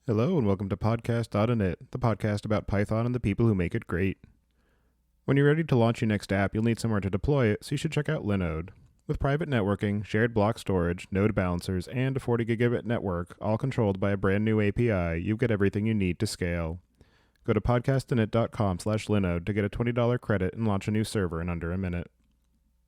Hello and welcome to podcast.init, the podcast about Python and the people who make it great. When you're ready to launch your next app, you'll need somewhere to deploy it, so you should check out Linode. With private networking, shared block storage, node balancers, and a 40 gigabit network, all controlled by a brand new API, you get everything you need to scale. Go to podcastinit.com/Linode to get a $20 credit and launch a new server in under a minute.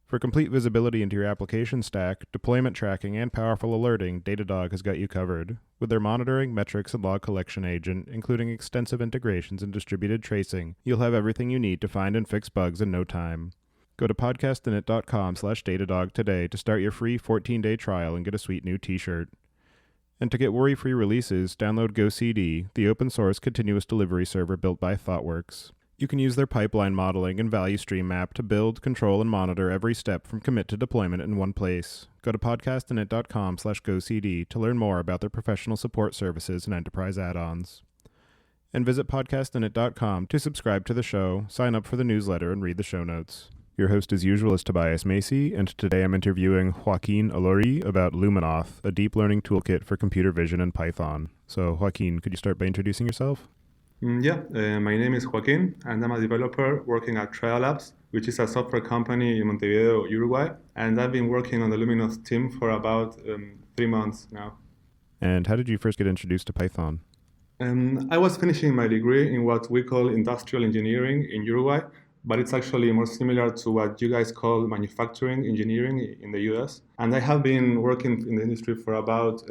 For complete visibility into your application stack, deployment tracking, and powerful alerting, Datadog has got you covered. With their monitoring, metrics, and log collection agent, including extensive integrations and distributed tracing, you'll have everything you need to find and fix bugs in no time. Go to podcastinit.com/Datadog today to start your free 14-day trial and get a sweet new t-shirt. And to get worry-free releases, download GoCD, the open-source continuous delivery server built by ThoughtWorks. You can use their pipeline modeling and value stream map to build, control, and monitor every step from commit to deployment in one place. Go to podcastinit.com/GoCD to learn more about their professional support services and enterprise add-ons. And visit podcastinit.com to subscribe to the show, sign up for the newsletter, and read the show notes. Your host as usual is Tobias Macey, and today I'm interviewing Joaquín Alori about Luminoth, a deep learning toolkit for computer vision and Python. So Joaquín, could you start by introducing yourself? My name is Joaquin, and I'm a developer working at Tryo Labs, which is a software company in Montevideo, Uruguay. And I've been working on the Luminoth team for about 3 months now. And how did you first get introduced to Python? I was finishing my degree in what we call industrial engineering in Uruguay, but it's actually more similar to what you guys call manufacturing engineering in the US. And I have been working in the industry for about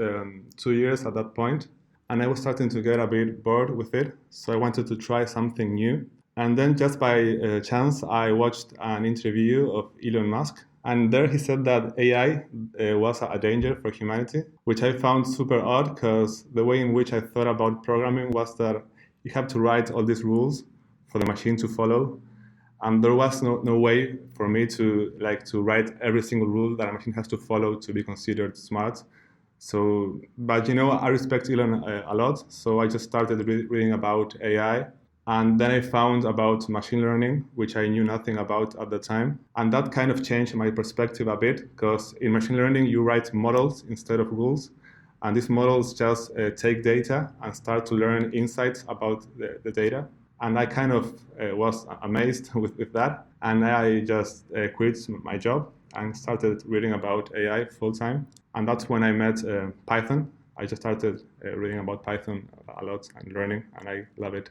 2 years at that point. And I was starting to get a bit bored with it, so I wanted to try something new. And then just by chance, I watched an interview of Elon Musk, and there he said that AI was a danger for humanity, which I found super odd because the way in which I thought about programming was that you have to write all these rules for the machine to follow, and there was no way for me to write every single rule that a machine has to follow to be considered smart. So, but I respect Elon a lot, so I just started reading about AI, and then I found about machine learning, which I knew nothing about at the time, and that kind of changed my perspective a bit, because in machine learning you write models instead of rules, and these models just take data and start to learn insights about the data, and I kind of was amazed with that, and I just quit my job and started reading about AI full time. And that's when I met Python. I just started reading about Python a lot and learning, and I love it.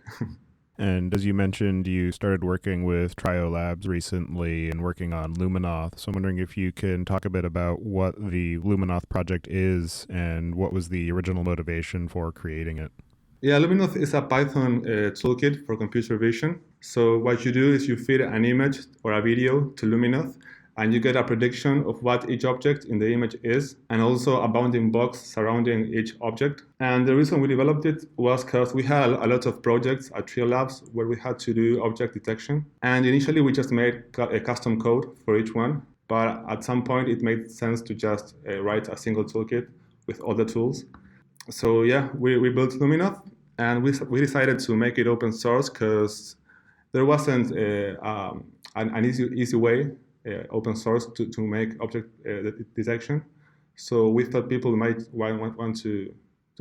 And as you mentioned, you started working with Tryo Labs recently and working on Luminoth. So I'm wondering if you can talk a bit about what the Luminoth project is and what was the original motivation for creating it. Yeah, Luminoth is a Python toolkit for computer vision. So what you do is you feed an image or a video to Luminoth, and you get a prediction of what each object in the image is, and also a bounding box surrounding each object. And the reason we developed it was because we had a lot of projects at Tryo Labs where we had to do object detection. And initially we just made a custom code for each one, but at some point it made sense to just write a single toolkit with all the tools. So yeah, we built Luminoth, and we decided to make it open source because there wasn't an easy way open source to make object detection. So we thought people might want to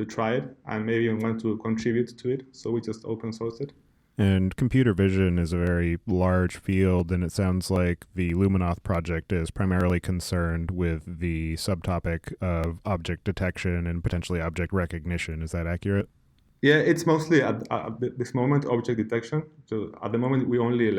try it and maybe want to contribute to it. So we just open sourced it. And computer vision is a very large field, and it sounds like the Luminoth project is primarily concerned with the subtopic of object detection and potentially object recognition. Is that accurate? Yeah, it's mostly at this moment object detection. So at the moment we only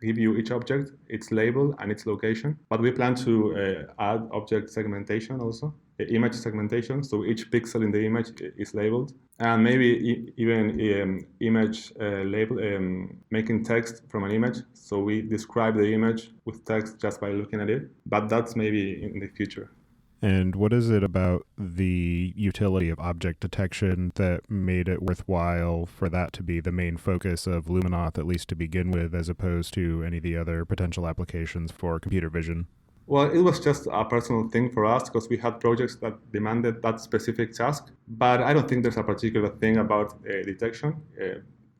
give you each object, its label and its location. But we plan to add object segmentation also, image segmentation. So each pixel in the image is labeled, and maybe even image label, making text from an image. So we describe the image with text just by looking at it. But that's maybe in the future. And what is it about the utility of object detection that made it worthwhile for that to be the main focus of Luminoth, at least to begin with, as opposed to any of the other potential applications for computer vision? Well, it was just a personal thing for us because we had projects that demanded that specific task. But I don't think there's a particular thing about detection.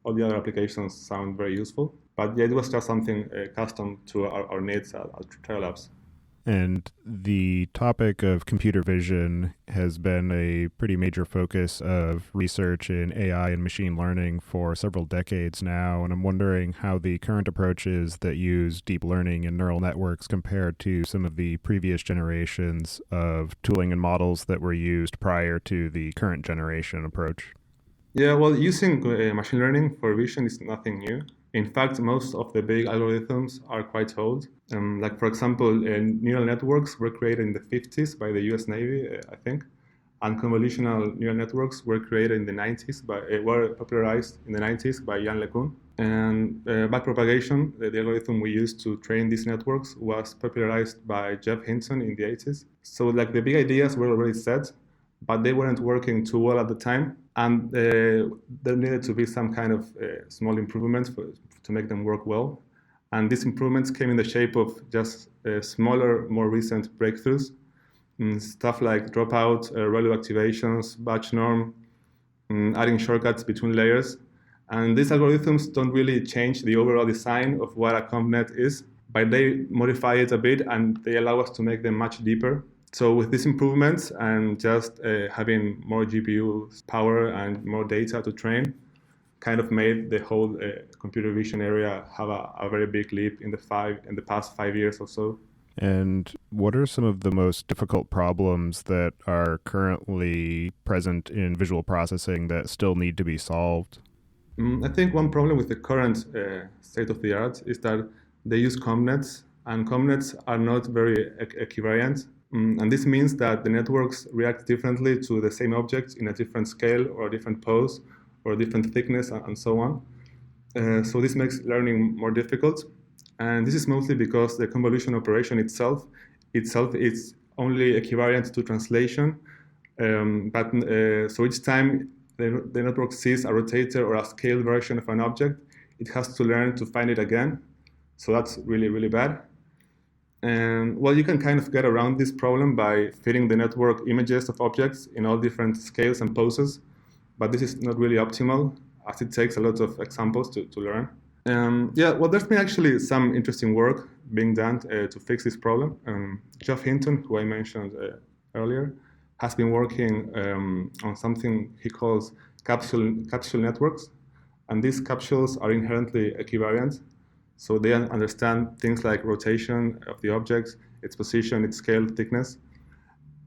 All the other applications sound very useful. But yeah, it was just something custom to our needs at Tryo Labs. And the topic of computer vision has been a pretty major focus of research in AI and machine learning for several decades now. And I'm wondering how the current approaches that use deep learning and neural networks compare to some of the previous generations of tooling and models that were used prior to the current generation approach. Yeah, well, using machine learning for vision is nothing new. In fact, most of the big algorithms are quite old. Like, for example, neural networks were created in the 50s by the US Navy, I think, and convolutional neural networks were created in the 90s, were popularized in the 90s by Yann LeCun. And backpropagation, the algorithm we used to train these networks, was popularized by Jeff Hinton in the 80s. So, like, the big ideas were already set, but they weren't working too well at the time. And there needed to be some kind of small improvements to make them work well. And these improvements came in the shape of just smaller, more recent breakthroughs. Stuff like dropout, ReLU activations, batch norm, adding shortcuts between layers. And these algorithms don't really change the overall design of what a CompNet is, but they modify it a bit and they allow us to make them much deeper. So with these improvements and just having more GPU power and more data to train, kind of made the whole computer vision area have a very big leap in the past 5 years or so. And what are some of the most difficult problems that are currently present in visual processing that still need to be solved? I think one problem with the current state of the art is that they use CompNets, and CompNets are not very equivariant. And this means that the networks react differently to the same object in a different scale or a different pose or different thickness and so on. So this makes learning more difficult. And this is mostly because the convolution operation itself is only equivariant to translation. So each time the network sees a rotator or a scaled version of an object, it has to learn to find it again. So that's really, really bad. And well, you can kind of get around this problem by fitting the network images of objects in all different scales and poses. But this is not really optimal, as it takes a lot of examples to learn. Well, there's been actually some interesting work being done to fix this problem. Jeff Hinton, who I mentioned earlier, has been working on something he calls capsule networks. And these capsules are inherently equivariant. So they understand things like rotation of the objects, its position, its scale, thickness.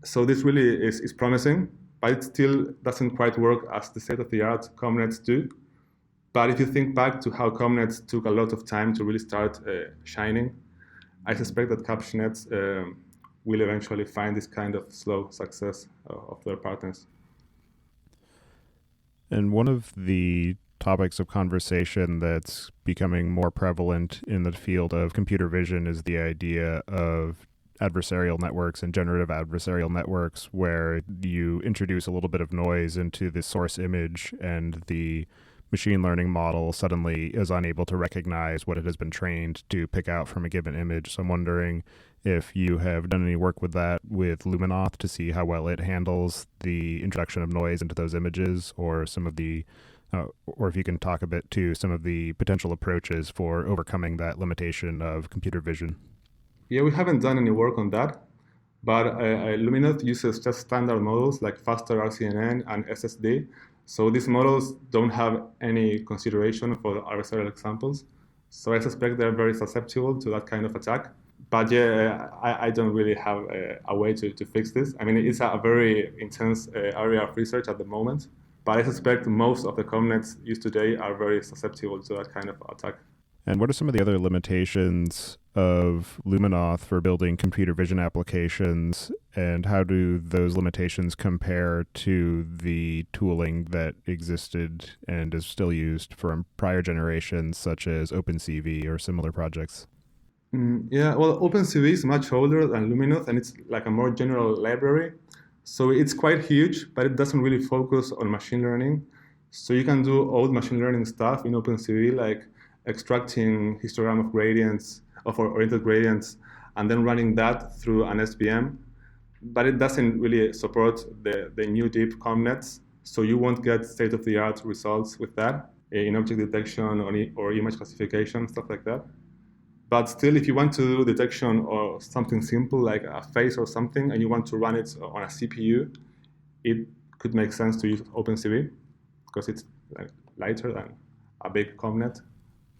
So this really is promising, but it still doesn't quite work as the state-of-the-art CompNets do. But if you think back to how CompNets took a lot of time to really start shining, I suspect that CaptionNets will eventually find this kind of slow success of their partners. And one of the topics of conversation that's becoming more prevalent in the field of computer vision is the idea of adversarial networks and generative adversarial networks, where you introduce a little bit of noise into the source image and the machine learning model suddenly is unable to recognize what it has been trained to pick out from a given image. So I'm wondering if you have done any work with that with Luminoth to see how well it handles the introduction of noise into those images, or some of the or if you can talk a bit to some of the potential approaches for overcoming that limitation of computer vision. Yeah, we haven't done any work on that, but Luminoth uses just standard models like faster RCNN and SSD. So these models don't have any consideration for the adversarial examples. So I suspect they're very susceptible to that kind of attack. But yeah, I don't really have a way to fix this. I mean, it's a very intense area of research at the moment. But I suspect most of the CompNets used today are very susceptible to that kind of attack. And what are some of the other limitations of Luminoth for building computer vision applications, and how do those limitations compare to the tooling that existed and is still used from prior generations, such as OpenCV or similar projects? Well, OpenCV is much older than Luminoth, and it's like a more general library. So it's quite huge, but it doesn't really focus on machine learning. So you can do old machine learning stuff in OpenCV, like extracting histogram of gradients, of oriented gradients, and then running that through an SVM. But it doesn't really support the new deep CompNets, so you won't get state-of-the-art results with that in object detection or image classification, stuff like that. But still, if you want to do detection or something simple like a face or something, and you want to run it on a CPU, it could make sense to use OpenCV because it's lighter than a big ConvNet.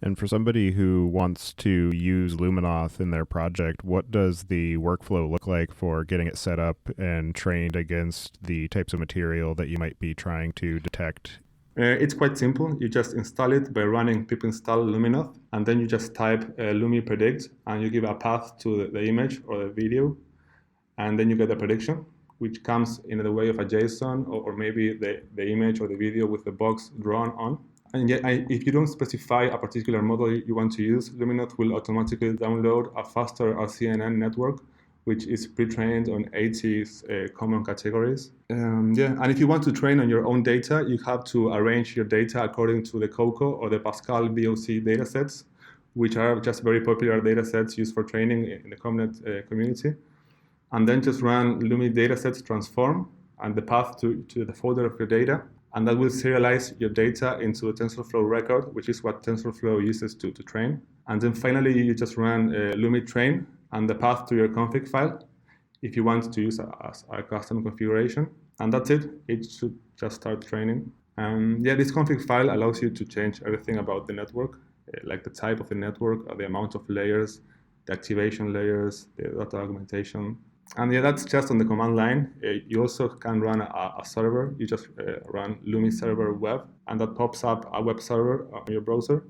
And for somebody who wants to use Luminoth in their project, what does the workflow look like for getting it set up and trained against the types of material that you might be trying to detect? It's quite simple. You just install it by running pip install Luminoth, and then you just type Lumi predict, and you give a path to the image or the video, and then you get the prediction, which comes in the way of a JSON or maybe the image or the video with the box drawn on. And yet, if you don't specify a particular model you want to use, Luminoth will automatically download a faster RCNN network, which is pre-trained on 80 common categories. And if you want to train on your own data, you have to arrange your data according to the COCO or the Pascal BOC datasets, which are just very popular datasets used for training in the ConvNet community. And then just run Lumi datasets transform and the path to the folder of your data. And that will serialize your data into a TensorFlow record, which is what TensorFlow uses to train. And then finally, you just run Lumi train and the path to your config file if you want to use a custom configuration. And that's it. It should just start training. This config file allows you to change everything about the network, like the type of the network, the amount of layers, the activation layers, the data augmentation. And that's just on the command line. You also can run a server. You just run Lumi server web, and that pops up a web server on your browser.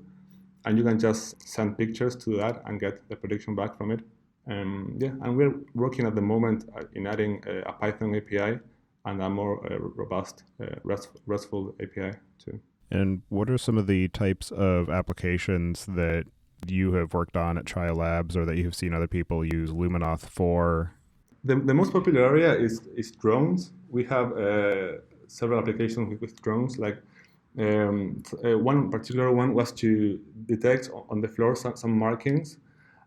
And you can just send pictures to that and get the prediction back from it. And we're working at the moment in adding a Python API and a more robust RESTful API too. And what are some of the types of applications that you have worked on at Tryo Labs or that you have seen other people use Luminoth for? The most popular area is drones. We have several applications with drones. Like one particular one was to detect on the floor some markings.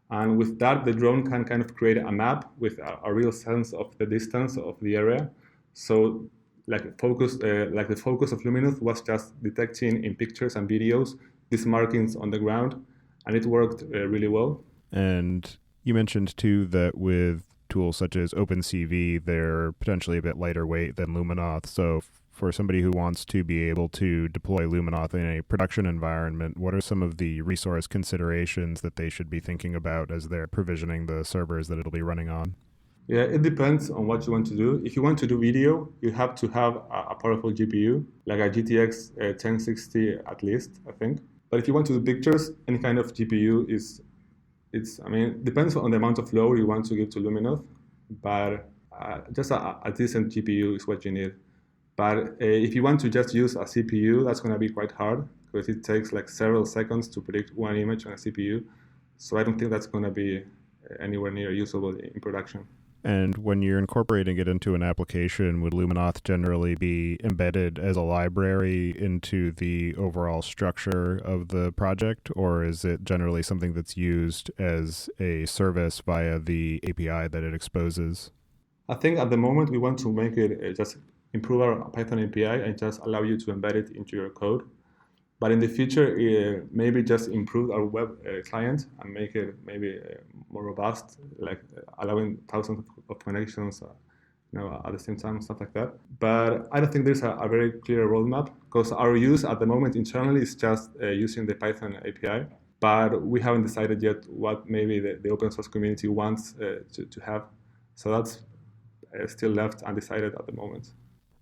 And with that, the drone can kind of create a map with a real sense of the distance of the area. So the focus of Luminoth was just detecting in pictures and videos these markings on the ground. And it worked really well. And you mentioned too that with tools such as OpenCV, they're potentially a bit lighter weight than Luminoth. So for somebody who wants to be able to deploy Luminoth in a production environment, what are some of the resource considerations that they should be thinking about as they're provisioning the servers that it'll be running on? Yeah, it depends on what you want to do. If you want to do video, you have to have a powerful GPU, like a GTX 1060 at least, I think. But if you want to do pictures, any kind of GPU depends on the amount of load you want to give to Luminoth, but just a decent GPU is what you need. But if you want to just use a CPU, that's going to be quite hard because it takes like several seconds to predict one image on a CPU. So I don't think that's going to be anywhere near usable in production. And when you're incorporating it into an application, would Luminoth generally be embedded as a library into the overall structure of the project, or is it generally something that's used as a service via the API that it exposes? I think at the moment we want to make it just improve our Python API and just allow you to embed it into your code. But in the future, maybe just improve our web client and make it maybe more robust, like allowing thousands of connections at the same time, stuff like that. But I don't think there's a very clear roadmap because our use at the moment internally is just using the Python API. But we haven't decided yet what maybe the open source community wants to have. So that's still left undecided at the moment.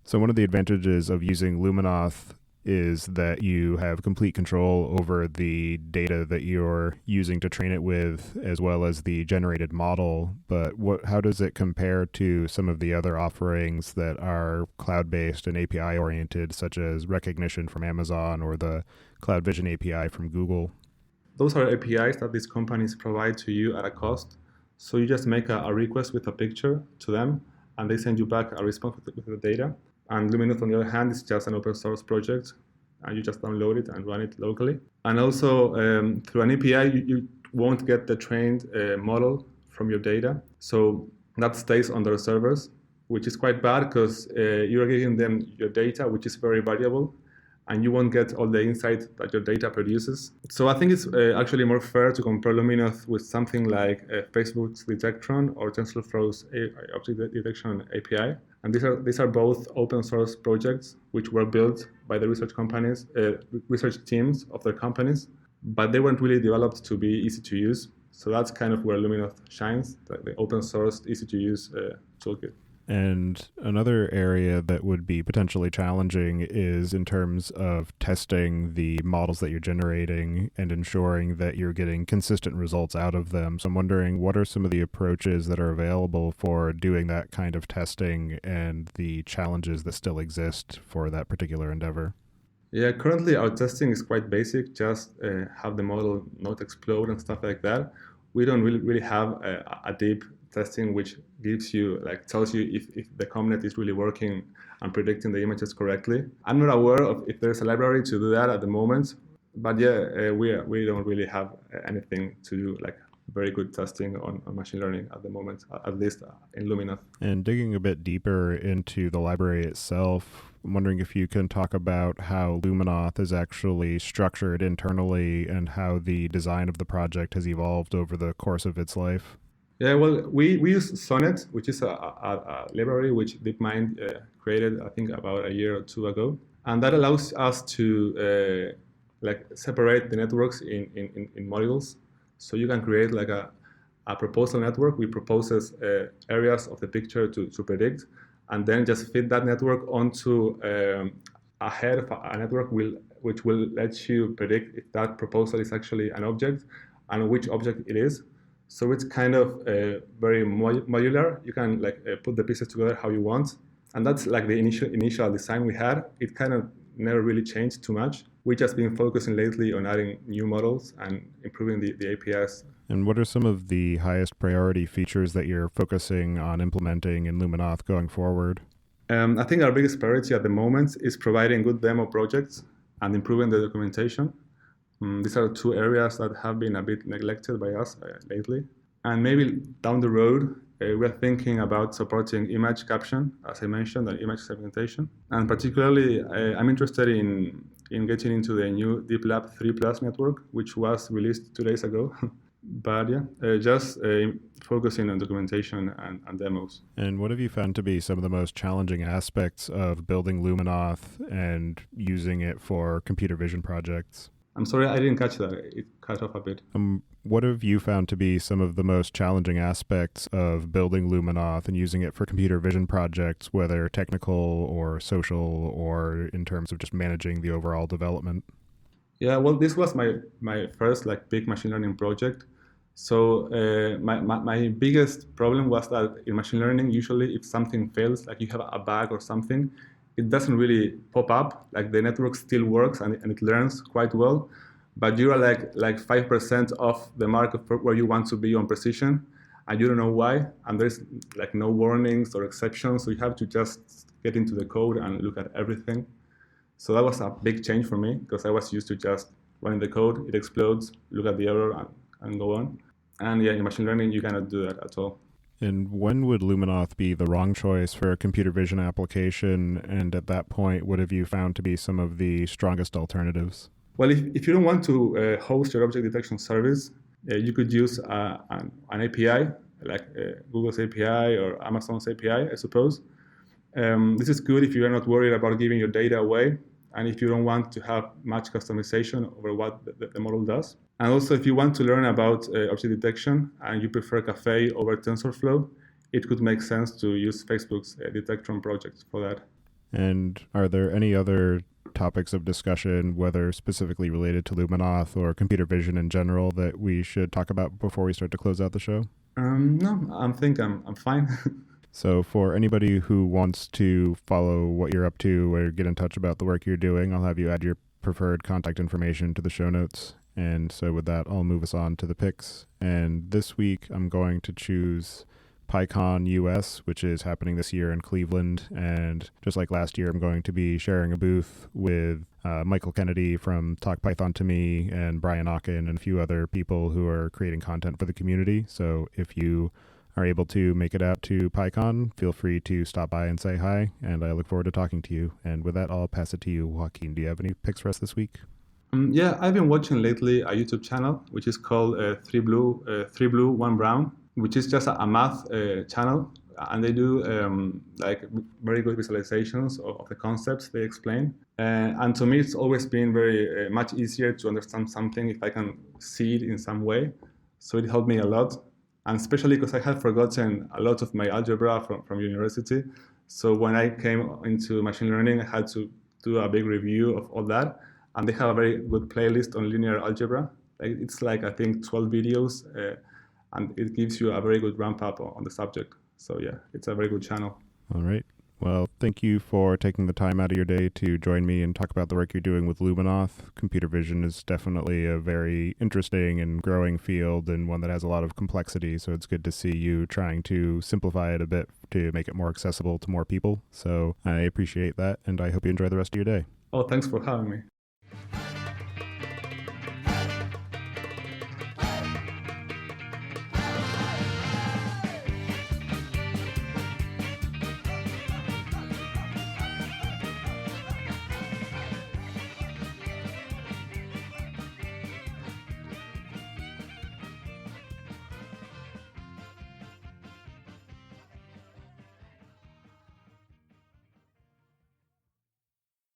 So one of the advantages of using Luminoth is that you have complete control over the data that you're using to train it with, as well as the generated model. But how does it compare to some of the other offerings that are cloud-based and API-oriented, such as Recognition from Amazon or the Cloud Vision API from Google? Those are APIs that these companies provide to you at a cost. So you just make a request with a picture to them, and they send you back a response with the data. And Luminoth, on the other hand, is just an open source project, and you just download it and run it locally. And also, through an API, you won't get the trained model from your data. So that stays on their servers, which is quite bad because you're giving them your data, which is very variable. and you won't get all the insight that your data produces. So I think it's actually more fair to compare Luminoth with something like Facebook's Detectron or TensorFlow's object detection API. And these are both open source projects which were built by the research teams of their companies, but they weren't really developed to be easy to use. So that's kind of where Luminoth shines, the open source, easy to use toolkit. And another area that would be potentially challenging is in terms of testing the models that you're generating and ensuring that you're getting consistent results out of them. So I'm wondering, what are some of the approaches that are available for doing that kind of testing and the challenges that still exist for that particular endeavor? Yeah, currently our testing is quite basic, just have the model not explode and stuff like that. We don't really have a deep testing which tells you if the ComNet is really working and predicting the images correctly. I'm not aware of if there's a library to do that at the moment, but yeah, we don't really have anything to do very good testing on machine learning at the moment, at least in Luminoth. And digging a bit deeper into the library itself, I'm wondering if you can talk about how Luminoth is actually structured internally and how the design of the project has evolved over the course of its life. Yeah, well, we use Sonnet, which is a library which DeepMind created, I think, about a year or two ago. And that allows us to separate the networks in modules. So you can create a proposal network which proposes areas of the picture to predict, and then just fit that network onto a head of a network which will let you predict if that proposal is actually an object and which object it is. So it's kind of very modular. You can put the pieces together how you want, and that's the initial design we had. It kind of never really changed too much. We've just been focusing lately on adding new models and improving the APIs. And what are some of the highest priority features that you're focusing on implementing in Luminoth going forward? I think our biggest priority at the moment is providing good demo projects and improving the documentation. These are two areas that have been a bit neglected by us lately. And maybe down the road, we're thinking about supporting image caption, as I mentioned, and image segmentation. And particularly, I'm interested in getting into the new DeepLab 3+ network, which was released 2 days ago. But yeah, just focusing on documentation and demos. And what have you found to be some of the most challenging aspects of building Luminoth and using it for computer vision projects? I'm sorry, I didn't catch that. It cut off a bit. What have you found to be some of the most challenging aspects of building Luminoth and using it for computer vision projects, whether technical or social or in terms of just managing the overall development? Yeah, well, this was my first big machine learning project. So my biggest problem was that in machine learning, usually if something fails, you have a bug or something, it doesn't really pop up. The network still works and it learns quite well, but you are like 5% off the mark of where you want to be on precision, and you don't know why. And there's no warnings or exceptions, so you have to just get into the code and look at everything. So that was a big change for me because I was used to just running the code, it explodes, look at the error, and go on. And yeah, in machine learning, you cannot do that at all. And when would Luminoth be the wrong choice for a computer vision application? And at that point, what have you found to be some of the strongest alternatives? Well, if you don't want to host your object detection service, you could use an API, like Google's API or Amazon's API, I suppose. This is good if you are not worried about giving your data away, and if you don't want to have much customization over what the model does. And also, if you want to learn about object detection and you prefer Caffe over TensorFlow, it could make sense to use Facebook's Detectron project for that. And are there any other topics of discussion, whether specifically related to Luminoth or computer vision in general, that we should talk about before we start to close out the show? No, I think I'm fine. So for anybody who wants to follow what you're up to or get in touch about the work you're doing, I'll have you add your preferred contact information to the show notes. And so with that, I'll move us on to the picks. And this week, I'm going to choose PyCon US, which is happening this year in Cleveland. And just like last year, I'm going to be sharing a booth with Michael Kennedy from Talk Python to Me and Brian Ocken and a few other people who are creating content for the community. So if you are able to make it out to PyCon, feel free to stop by and say hi, and I look forward to talking to you. And with that, I'll pass it to you, Joaquin. Do you have any picks for us this week? Yeah, I've been watching lately a YouTube channel which is called Three Blue, One Brown, which is just a math channel, and they do like very good visualizations of the concepts they explain. And to me, it's always been very much easier to understand something if I can see it in some way. So it helped me a lot, and especially because I had forgotten a lot of my algebra from university. So when I came into machine learning, I had to do a big review of all that. And they have a very good playlist on linear algebra. It's like, I think, 12 videos, and it gives you a very good ramp up on the subject. So yeah, it's a very good channel. All right. Well, thank you for taking the time out of your day to join me and talk about the work you're doing with Luminoth. Computer vision is definitely a very interesting and growing field, and one that has a lot of complexity. So it's good to see you trying to simplify it a bit to make it more accessible to more people. So I appreciate that, and I hope you enjoy the rest of your day. Oh, thanks for having me.